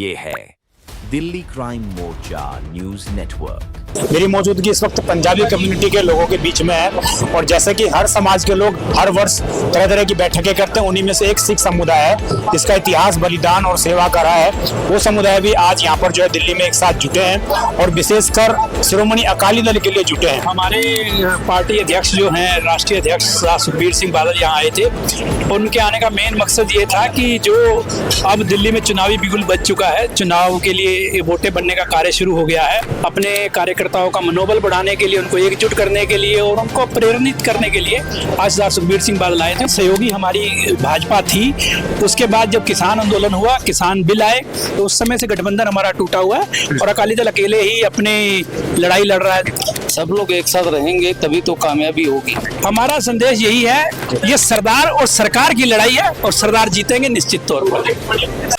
ये है दिल्ली क्राइम मोर्चा news network. मेरी मौजूदगी इस वक्त पंजाबी कम्युनिटी के लोगों के बीच में है और जैसे कि हर समाज के लोग हर वर्ष तरह तरह की बैठकें करते हैं, उन्हीं में से एक सिख समुदाय है जिसका इतिहास बलिदान और सेवा का रहा है। वो समुदाय भी आज यहाँ पर जो है दिल्ली में एक साथ जुटे हैं और विशेषकर शिरोमणि अकाली दल के लिए जुटे हैं। हमारे पार्टी अध्यक्ष जो हैं, राष्ट्रीय अध्यक्ष सुखबीर सिंह बादल यहाँ आए थे। उनके आने का मेन मकसद ये था कि जो अब दिल्ली में चुनावी बिगुल बज चुका है, चुनाव के लिए वोटें बनने का कार्य शुरू हो गया है, अपने कार्यकर्ताओं का मनोबल बढ़ाने के लिए, उनको एकजुट करने के लिए और उनको प्रेरित करने के लिए आज सरदार सुखबीर सिंह बादल आए थे। सहयोगी हमारी भाजपा थी। उसके बाद जब किसान आंदोलन हुआ, किसान बिल आए, तो उस समय से गठबंधन हमारा टूटा हुआ है और अकाली दल अकेले ही अपनी लड़ाई लड़ रहा है। सब लोग एक साथ रहेंगे तभी तो कामयाबी होगी। हमारा संदेश यही है, ये सरदार और सरकार की लड़ाई है और सरदार जीतेंगे निश्चित तौर पर।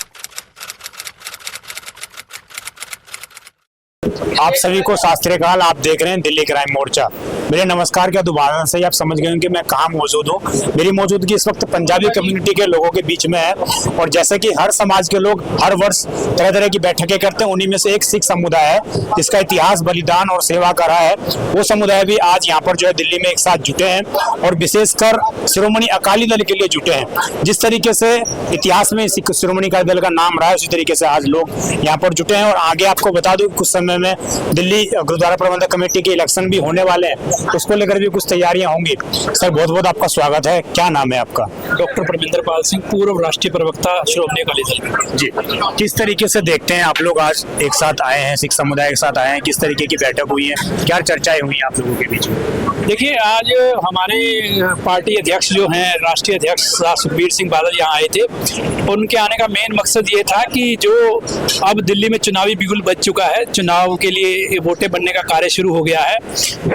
आप सभी को सत श्री अकाल। आप देख रहे हैं दिल्ली क्राइम मोर्चा। मेरे नमस्कार के उदाहरण से आप समझ गए कि मैं कहाँ मौजूद हूँ। मेरी मौजूदगी इस वक्त पंजाबी कम्युनिटी के लोगों के बीच में है और जैसे कि हर समाज के लोग हर वर्ष तरह तरह की बैठकें करते हैं, उन्हीं में से एक सिख समुदाय है जिसका इतिहास बलिदान और सेवा का रहा है। वो समुदाय भी आज यहाँ पर जो है दिल्ली में एक साथ जुटे हैं और विशेषकर शिरोमणि अकाली दल के लिए जुटे हैं। जिस तरीके से इतिहास में शिरोमणि अकाली दल का नाम रहा है, उसी तरीके से आज लोग यहाँ पर जुटे हैं। और आगे आपको बता दूं, कुछ समय में दिल्ली गुरुद्वारा प्रबंधक कमेटी के इलेक्शन भी होने वाले हैं, उसको लेकर भी कुछ तैयारियां होंगी। सर, बहुत बहुत आपका स्वागत है। क्या नाम है आपका? डॉक्टर परमिंदर पाल सिंह, पूर्व राष्ट्रीय प्रवक्ता श्रोमणी अकाली दल। जी, किस तरीके से देखते हैं आप लोग आज एक साथ आए हैं, सिख समुदाय एक साथ आए हैं, किस तरीके की बैठक हुई है, क्या चर्चाएं हुई आप लोगों के बीच में? देखिए, आज हमारे पार्टी अध्यक्ष जो हैं, राष्ट्रीय अध्यक्ष सुखबीर सिंह बादल यहाँ आए थे। उनके आने का मेन मकसद ये था कि जो अब दिल्ली में चुनावी बिगुल बज चुका है, चुनाव के लिए वोटें बनने का कार्य शुरू हो गया है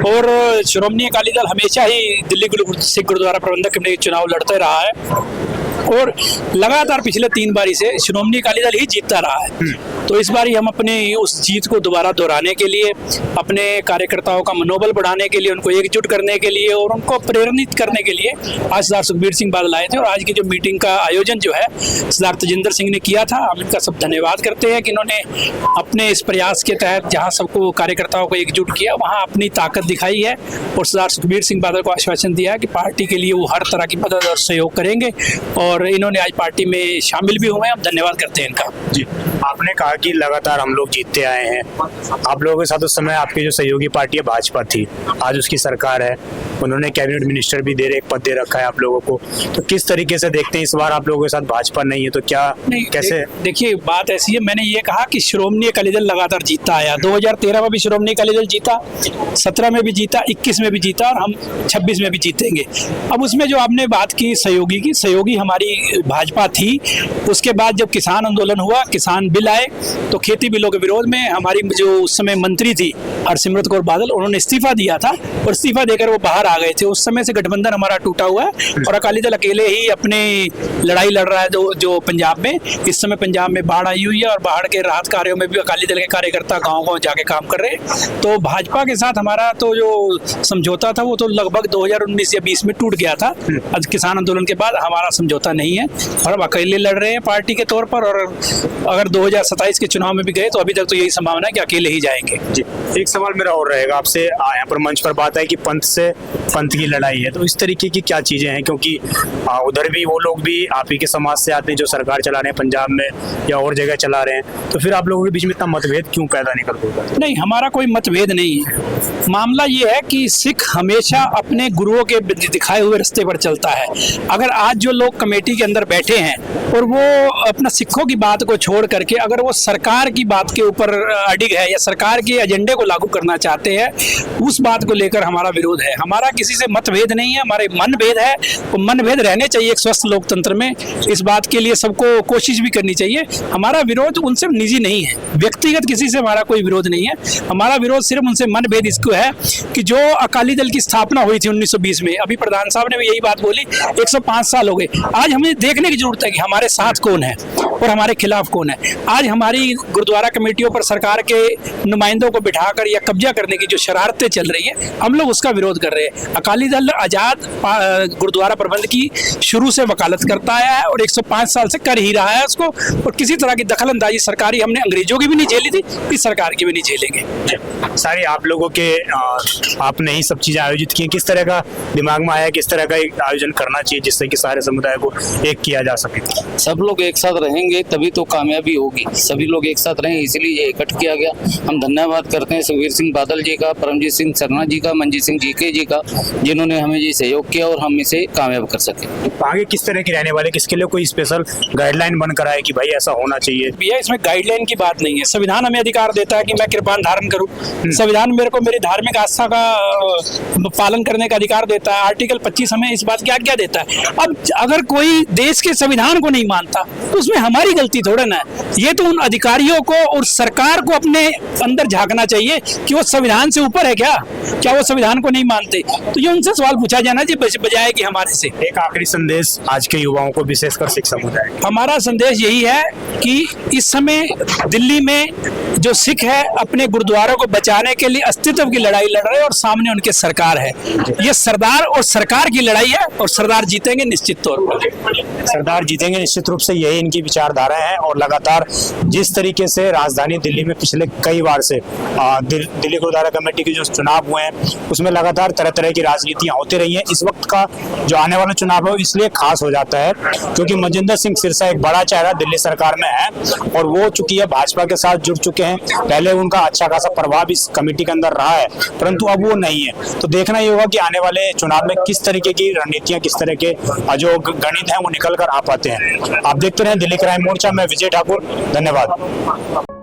और श्रोमणी अकाली दल हमेशा ही दिल्ली सिख गुरुद्वारा प्रबंधक कमेटी चुनाव लड़ते रहा है और लगातार पिछले 3 बारी से श्रोमणी अकाली दल ही जीतता रहा है। तो इस बारी हम अपनी उस जीत को दोबारा दोहराने के लिए, अपने कार्यकर्ताओं का मनोबल बढ़ाने के लिए, उनको एकजुट करने के लिए और उनको प्रेरित करने के लिए आज सरदार सुखबीर सिंह बादल आए थे। और आज की जो मीटिंग का आयोजन जो है सरदार तजिंदर सिंह ने किया था, हम इनका सब धन्यवाद करते हैं कि इन्होंने अपने इस प्रयास के तहत जहाँ सबको कार्यकर्ताओं को एकजुट किया, वहाँ अपनी ताकत दिखाई है और सरदार सुखबीर सिंह बादल को आश्वासन दिया है कि पार्टी के लिए वो हर तरह की मदद और सहयोग करेंगे और इन्होंने आज पार्टी में शामिल भी हुए हैं। हम धन्यवाद करते हैं इनका। जी, आपने कहा कि लगातार हम लोग जीतते आए हैं। आप लोगों के साथ उस समय आपकी जो सहयोगी पार्टी है भाजपा थी, आज उसकी सरकार है, उन्होंने कैबिनेट मिनिस्टर भी एक पद दे रखा है आप लोगों को। तो किस तरीके से देखते हैं इस बार आप लोगों के साथ भाजपा नहीं है तो क्या कैसे? देखिए, बात ऐसी है, मैंने ये कहा कि श्रोमणी अकाली दल लगातार जीतता आया। 2013 में भी श्रोमणी अकाली दल जीता, 17 में भी जीता, 21 में भी जीता और हम 26 में भी जीतेंगे। अब उसमें जो आपने बात की सहयोगी की, सहयोगी हमारी भाजपा थी। उसके बाद जब किसान आंदोलन हुआ, किसान बिल आए, तो खेती बिलों के विरोध में हमारी जो उस समय मंत्री थी हरसिमरत कौर बादल, उन्होंने इस्तीफा दिया था और इस्तीफा देकर वो बाहर आ गए थे। उस समय से गठबंधन हमारा टूटा हुआ है और अकाली दल अकेले ही अपनी लड़ाई लड़ रहा है जो पंजाब में। इस समय पंजाब में बाढ़ आई हुई है और बाढ़ के राहत कार्यों में भी अकाली दल के कार्यकर्ता गाँव-गाँव जाके काम कर रहे हैं। तो भाजपा के साथ हमारा तो जो समझौता था वो तो लगभग 2019 या 20 में टूट गया था। आज किसान आंदोलन के बाद हमारा समझौता नहीं है और हम अकेले लड़ रहे हैं पार्टी के तौर पर। और अगर 2027 के चुनाव में भी गए तो अभी तक तो यही संभावना है कि अकेले ही जाएंगे। जी, एक सवाल मेरा और रहेगा आपसे। यहाँ पर मंच पर बात है कि पंथ से पंथ की लड़ाई है, तो इस तरीके की क्या चीजें हैं? क्योंकि उधर भी वो लोग भी आप ही के समाज से आते हैं जो सरकार चला रहे हैं पंजाब में या और जगह चला रहे हैं, तो फिर आप लोगों के बीच में इतना मतभेद क्यों पैदा नहीं कर देगा? नहीं, हमारा कोई मतभेद नहीं है। मामला ये है कि सिख हमेशा अपने गुरुओं के दिखाए हुए रास्ते पर चलता है। अगर आज जो लोग कमेटी के अंदर बैठे हैं और वो अपना सिखों की बात को छोड़ करके अगर वो सरकार की बात के ऊपर अडिग है या सरकार के एजेंडे को लागू करना चाहते हैं, उस बात को लेकर हमारा विरोध है। हमारा किसी से मतभेद नहीं है, हमारे मनभेद है। वो मनभेद रहने चाहिए एक स्वस्थ लोकतंत्र में। इस बात के लिए सबको कोशिश भी करनी चाहिए। हमारा विरोध उनसे निजी नहीं है, व्यक्तिगत किसी से हमारा कोई विरोध नहीं है। हमारा विरोध सिर्फ उनसे मनभेद इसको है कि जो अकाली दल की स्थापना हुई थी 1920 में, अभी प्रधान साहब ने भी यही बात बोली, 105 साल हो गए। आज हमें देखने की जरूरत है कि हमारे साथ कौन है। और हमारे खिलाफ कौन है। आज हमारी गुरुद्वारा कमेटियों पर सरकार के नुमाइंदों को बिठाकर या कब्जा करने की जो शरारतें चल रही है, हम लोग उसका विरोध कर रहे हैं। अकाली दल आजाद गुरुद्वारा प्रबंध की शुरू से वकालत करता आया है और 105 साल से कर ही रहा है उसको, और किसी तरह की दखल अंदाजी सरकारी हमने अंग्रेजों की भी नहीं झेली थी, इस सरकार की भी नहीं झेलेंगे। सारी आप लोगों के आपने ही सब चीजें आयोजित की, किस तरह का दिमाग में आया, किस तरह का एक आयोजन करना चाहिए जिससे कि सारे समुदाय को एक किया जा सके? सब लोग एक साथ रहेंगे तभी तो कामयाबी होगी। सभी लोग एक साथ रहें इसलिए ये इकट्ठ किया गया। हम धन्यवाद करते हैं सुखबीर सिंह बादल जी का, परमजीत सिंह सरना जी का, मंजीत सिंह जीके जी का, जिन्होंने हमें ये सहयोग किया और हम इसे कामयाब कर सके। आगे किस तरह के रहने वाले, किसके लिए कोई स्पेशल गाइडलाइन बनकर आए कि भाई ऐसा होना चाहिए? भैया इसमें गाइडलाइन की बात नहीं है। संविधान हमें अधिकार देता है कि मैं कृपान धारण करूं। संविधान मेरे को मेरी धार्मिक आस्था का पालन करने का अधिकार देता है। आर्टिकल 25 हमें इस बात की आज्ञा देता है। अब अगर कोई देश के संविधान को नहीं मानता तो उसमें हमारी गलती थोड़ा ना है। ये तो उन अधिकारियों को और सरकार को अपने अंदर झांकना चाहिए कि वो संविधान से ऊपर है क्या वो संविधान को नहीं मानते? तो ये उनसे सवाल पूछा जाना चाहिए बजाय कि हमारे से। एक आखिरी संदेश आज के युवाओं को, विशेषकर सिख समुदाय। हमारा संदेश यही है कि इस समय दिल्ली में जो सिख है अपने गुरुद्वारों को बचाने के लिए अस्तित्व की लड़ाई लड़ रहे हैं और सामने उनके सरकार है। ये सरदार और सरकार की लड़ाई है और सरदार जीतेंगे निश्चित तौर पर। सरदार जीतेंगे निश्चित रूप से, यही इनकी विचारधारा है। और लगातार जिस तरीके से राजधानी दिल्ली में पिछले कई बार से दिल्ली गुरुद्वारा कमेटी के जो चुनाव हुए हैं उसमें लगातार तरह तरह की राजनीतियां होती रही हैं। इस वक्त का जो आने वाला चुनाव है इसलिए खास हो जाता है क्योंकि मनजिंदर सिंह सिरसा एक बड़ा चेहरा दिल्ली सरकार में है और वो चूंकि है भाजपा के साथ जुड़ चुके हैं। पहले उनका अच्छा खासा प्रभाव इस कमेटी के अंदर रहा है परंतु अब वो नहीं है। तो देखना ये होगा कि आने वाले चुनाव में किस तरीके की रणनीतियां, किस तरह के जो गणित है वो निकल कर आ पाते हैं। आप देखते रहे दिल्ली क्राइम मोर्चा में विजय ठाकुर, धन्यवाद।